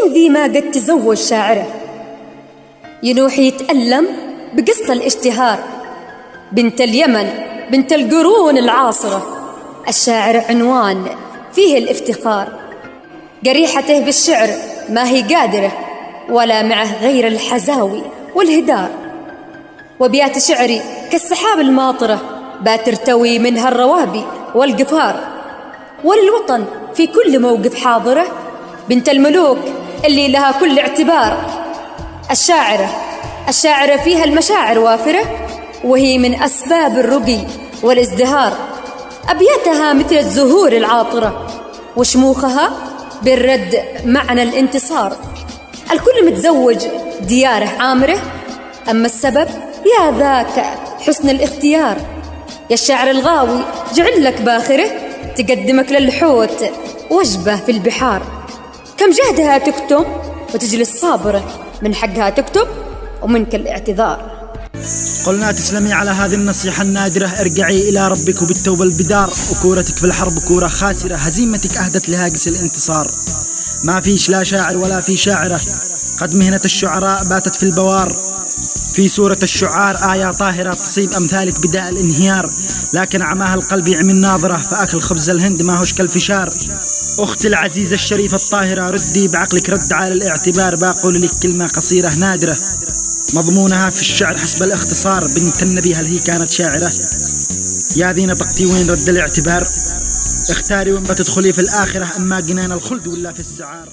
ومين ذي ما قد تزوج شاعره ينوح يتألم بقصة الاشتهار، بنت اليمن بنت القرون العاصرة، الشاعر عنوان فيه الافتخار، قريحته بالشعر ما هي قادرة ولا معه غير الحزاوي والهدار، وبيات شعري كالسحاب الماطرة بات ترتوي منها الروابي والقفار، وللوطن في كل موقف حاضرة بنت الملوك اللي لها كل اعتبار، الشاعرة فيها المشاعر وافرة وهي من أسباب الرقي والازدهار، أبياتها مثل الزهور العاطرة وشموخها بالرد معنى الانتصار، الكل متزوج دياره عامرة، أما السبب يا ذاك حسن الاختيار، يا الشاعر الغاوي جعل لك باخرة تقدمك للحوت وجبة في البحار، كم جهدها تكتم وتجلس صابرة، من حقها تكتب ومنك الاعتذار. قلنا تسلمي على هذه النصيحة النادرة، ارجعي إلى ربك وبالتوبة البدار، وكورتك في الحرب كورة خاسرة، هزيمتك أهدت لهاجس الانتصار، ما فيش لا شاعر ولا في شاعرة، قد مهنة الشعراء باتت في البوار، في سورة الشعار آية طاهرة تصيب أمثالك بداء الانهيار، لكن عماها القلب يعمي الناظرة، فأكل خبز الهند ما هوش كالفشار. أختي العزيزة الشريفة الطاهرة، ردي بعقلك رد على الاعتبار، بقول لك كلمة قصيرة نادرة مضمونها في الشعر حسب الاختصار، بنت النبي هل هي كانت شاعرة؟ يا ذي نطقتي وين رد الاعتبار؟ اختاري وين بتدخلي في الآخرة، أما جنان الخلد ولا في السعار.